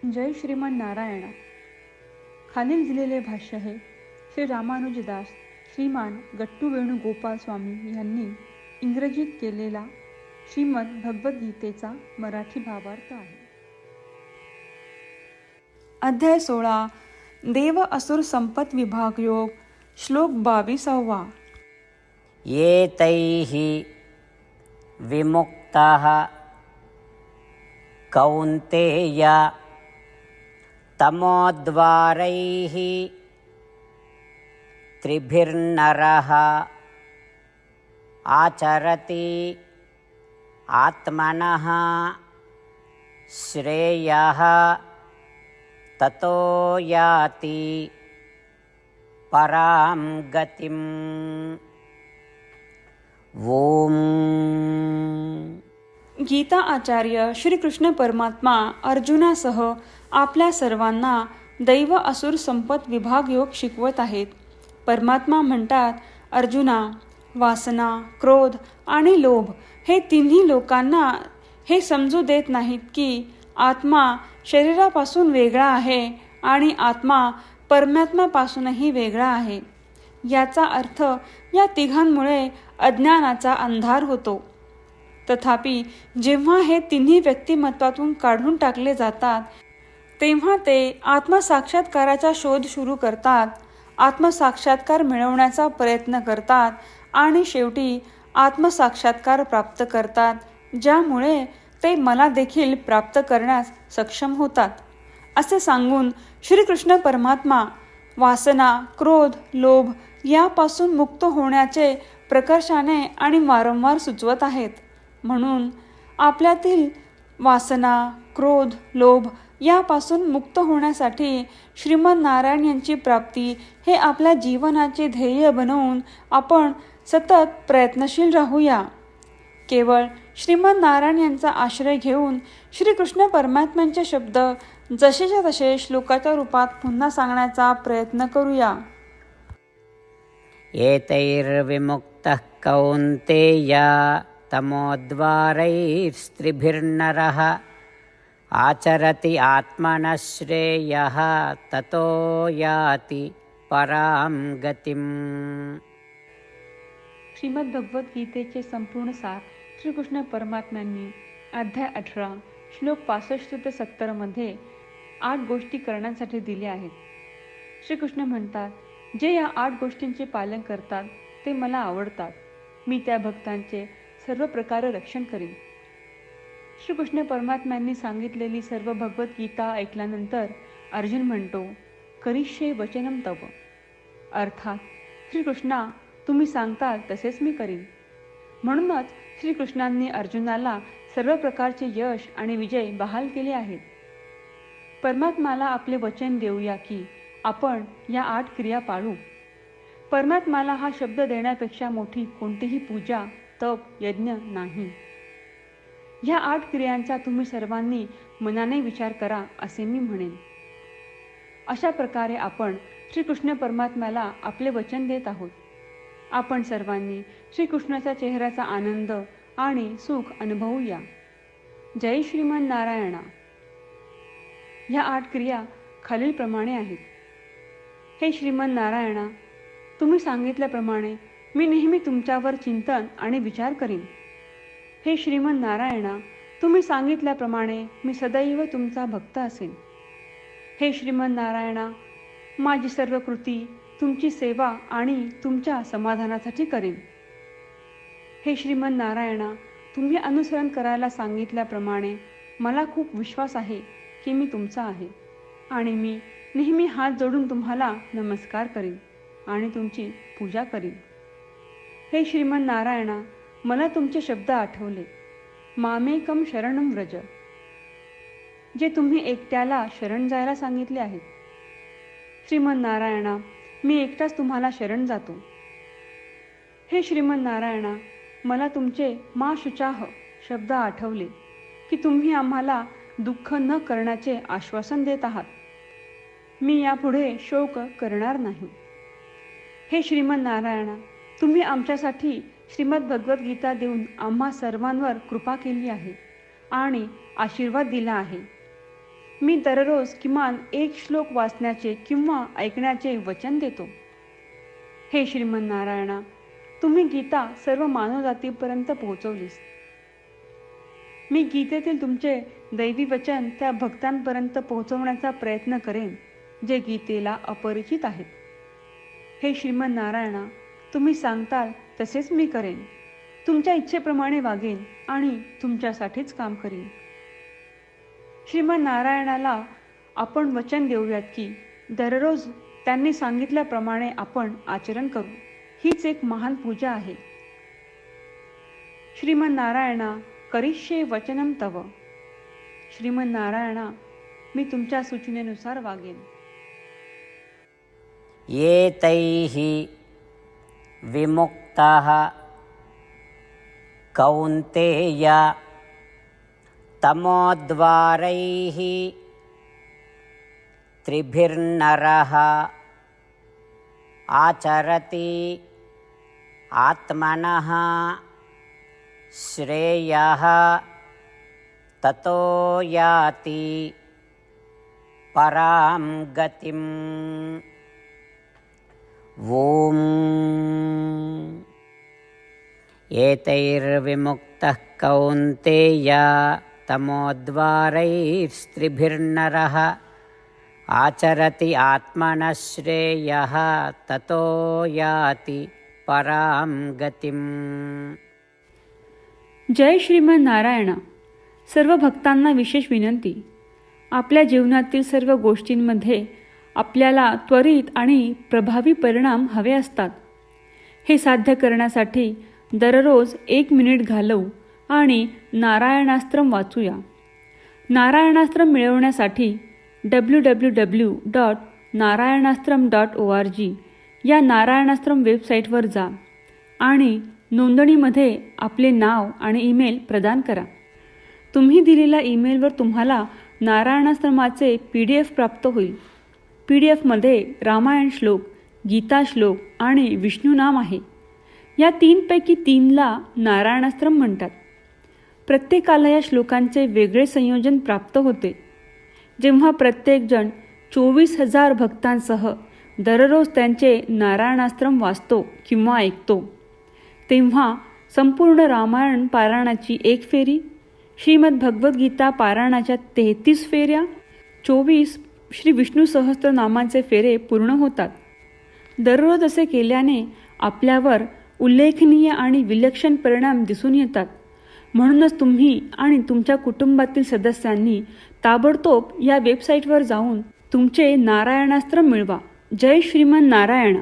जय श्रीमान नारायणा. खालील दिलेले भाष्य हे श्री रामानुजदास श्रीमान गट्टू वेणुगोपाल स्वामी यांनी इंग्रजीत केलेला श्रीमद भगवद्गीतेचा मराठी भावार्थ आहे. अध्याय 16 देव असुर संपत विभाग योग. श्लोक 22. एतैः विमुक्ताः कौन्तेय तमोद्वारैः त्रिभिर्नरः आचरति आत्मनः श्रेयः ततो याति परां गतिम्. ओम. गीता आचार्य श्री कृष्ण परमात्मा अर्जुनासह आपल्या सर्वांना दैव असुर संपत विभाग योग शिकवत आहेत. परमात्मा म्हणतात, अर्जुना, वासना, क्रोध आणि लोभ हे तिन्ही लोकांना हे समजू देत नाहीत की आत्मा शरीरापासून वेगळा आहे आणि आत्मा परमात्म्यापासूनही वेगळा आहे. याचा अर्थ या तिघांमुळे अज्ञानाचा अंधार होतो. तथापि जेव्हा हे तिन्ही व्यक्तिमत्वातून काढून टाकले जातात तेव्हा ते आत्मसाक्षात्काराचा शोध सुरू करतात, आत्मसाक्षात्कार मिळवण्याचा प्रयत्न करतात आणि शेवटी आत्मसाक्षात्कार प्राप्त करतात, ज्यामुळे ते मला देखील प्राप्त करण्यास सक्षम होतात. असे सांगून श्रीकृष्ण परमात्मा वासना, क्रोध, लोभ यापासून मुक्त होण्याचे प्रकर्षाने आणि वारंवार सुचवत आहेत. म्हणून आपल्यातील वासना, क्रोध, लोभ यापासून मुक्त होण्यासाठी श्रीमन नारायण यांची प्राप्ती हे आपल्या जीवनाचे ध्येय बनवून आपण सतत प्रयत्नशील राहूया. केवळ श्रीमन नारायण यांचा आश्रय घेऊन श्रीकृष्ण परमात्म्यांचे शब्द जसेच्या तसे श्लोकाच्या रूपात पुन्हा सांगण्याचा प्रयत्न करूया. एतैर्विमुक्तः कौन्तेय तमोद्वारैस्त्रिभिर्नरः आचरति आत्मनः श्रेयः ततो याति परां गतिम्. श्रीमद भगवद्गीतेचे संपूर्ण सार श्रीकृष्ण परमात्म्यांनी अध्याय 18 श्लोक 65 ते 70 मध्ये 8 गोष्टी करण्यासाठी दिल्या आहेत. श्रीकृष्ण म्हणतात, जे या 8 गोष्टींचे पालन करतात ते मला आवडतात. मी त्या भक्तांचे सर्व प्रकारे रक्षण करीन. श्रीकृष्ण परमात्म्यांनी सांगितलेली सर्व भगवद्गीता ऐकल्यानंतर अर्जुन म्हणतो, करिष्ये वचनम तव. अर्थात श्रीकृष्णा, तुम्ही सांगताल तसेच मी करीन. म्हणूनच श्रीकृष्णांनी अर्जुनाला सर्व प्रकारचे यश आणि विजय बहाल केले आहेत. परमात्म्याला आपले वचन देऊया की आपण या 8 क्रिया पाळू. परमात्म्याला हा शब्द देण्यापेक्षा मोठी कोणतीही पूजा, तप, यज्ञ नाही. ह्या 8 क्रियांचा तुम्ही सर्वांनी मनाने विचार करा असे मी म्हणेन. अशा प्रकारे आपण श्रीकृष्ण परमात्म्याला आपले वचन देत आहोत. आपण सर्वांनी श्रीकृष्णाच्या चेहऱ्याचा आनंद आणि सुख अनुभवूया. जय श्रीमान नारायणा. ह्या 8 क्रिया खालीलप्रमाणे आहेत. हे श्रीमान नारायणा, तुम्ही सांगितल्याप्रमाणे मी नेहमी तुमच्यावर चिंतन आणि विचार करीन. हे श्रीमान नारायणा, तुम्ही सांगितल्याप्रमाणे मी सदैव तुमचा भक्त असेन. हे श्रीमान नारायणा, माझी सर्व कृती तुमची सेवा आणि तुमच्या समाधानासाठी करेन. हे श्रीमान नारायणा, तुम्ही अनुसरण करायला सांगितल्याप्रमाणे मला खूप विश्वास आहे की मी तुमचा आहे आणि मी नेहमी हात जोडून तुम्हाला नमस्कार करीन आणि तुमची पूजा करीन. हे श्रीमान नारायणा, मला तुमचे शब्द आठवले. मामेकम शरणम व्रज, जे तुम्ही एकट्याला शरण जायला सांगितले आहेत. श्रीमान नारायणा, मी एकटाच तुम्हाला शरण जातो. हे श्रीमान नारायणा, मला तुमचे मा शुचाह शब्द आठवले की तुम्ही आम्हाला दुःख न करण्याचे आश्वासन देत आहात. मी यापुढे शोक करणार नाही. हे श्रीमान नारायणा, तुम्ही आमच्यासाठी श्रीमद भगवद्गीता देऊन आम्हा सर्वांवर कृपा केली आहे आणि आशीर्वाद दिला आहे. मी दररोज किमान एक श्लोक वाचण्याचे किंवा ऐकण्याचे वचन देतो. हे श्रीमन्नारायणा, तुम्ही गीता सर्व मानवजातीपर्यंत पोहोचवलीस. मी गीतेतील तुमचे दैवी वचन त्या भक्तांपर्यंत पोहोचवण्याचा प्रयत्न करेन जे गीतेला अपरिचित आहेत. हे श्रीमन्नारायणा, तुम्ही सांगताल तसेच मी करेन. तुमच्या इच्छेप्रमाणे वागेन आणि तुमच्यासाठीच काम करीन. श्रीमन्नारायणाला आपण वचन देऊयात की दररोज त्यांनी सांगितल्याप्रमाणे आपण आचरण करू. हीच एक महान पूजा आहे. श्रीमन्नारायणा, करिष्ये वचनम तव. श्रीमन्नारायणा, मी तुमच्या सूचनेनुसार वागेन. एतैः विमुक्ताः कौन्तेय तमोद्वारैः त्रिभिर्नरः आचरति आत्मनः श्रेयः ततो याति परां गतिम्. ॐ एतैर्विमुक्तः कौन्तेय तमोद्वारैस्त्रिभिर्नरः आचरति आत्मनः श्रेयः ततो याति परां गतिम्. जय श्रीमन्नारायणा. सर्व भक्तांना विशेष विनंती. आपल्या जीवनातील सर्व गोष्टींमध्ये आपल्याला त्वरित आणि प्रभावी परिणाम हवे असतात. हे साध्य करण्यासाठी दररोज 1 मिनिट घालवू आणि नारायणास्त्रम वाचूया. नारायणास्त्रम मिळवण्यासाठी www.narayanaastram.org या नारायणास्त्रम वेबसाईटवर जा आणि नोंदणीमध्ये आपले नाव आणि ईमेल प्रदान करा. तुम्ही दिलेल्या ईमेलवर तुम्हाला नारायणास्त्रमाचे PDF प्राप्त होईल. PDFमध्ये रामायण श्लोक, गीता श्लोक आणि विष्णू नाम आहे. या 3पैकी 3ला नारायणास्त्रम म्हणतात. प्रत्येकाला या श्लोकांचे वेगळे संयोजन प्राप्त होते. जेव्हा प्रत्येकजण 24,000 भक्तांसह दररोज त्यांचे नारायणास्त्रम वाचतो किंवा ऐकतो, तेव्हा संपूर्ण रामायण पारायणाची 1 फेरी, श्रीमद भगवद्गीता पारायणाच्या 33 फेऱ्या, 24 श्री विष्णू सहस्त्रनामांचे फेरे पूर्ण होतात. दररोज असे केल्याने आपल्यावर उल्लेखनीय आणि विलक्षण परिणाम दिसून येतात. म्हणूनच तुम्ही आणि तुमच्या कुटुंबातील सदस्यांनी ताबडतोब या वेबसाईटवर जाऊन तुमचे नारायणास्त्र मिळवा. जय श्रीमन नारायणा.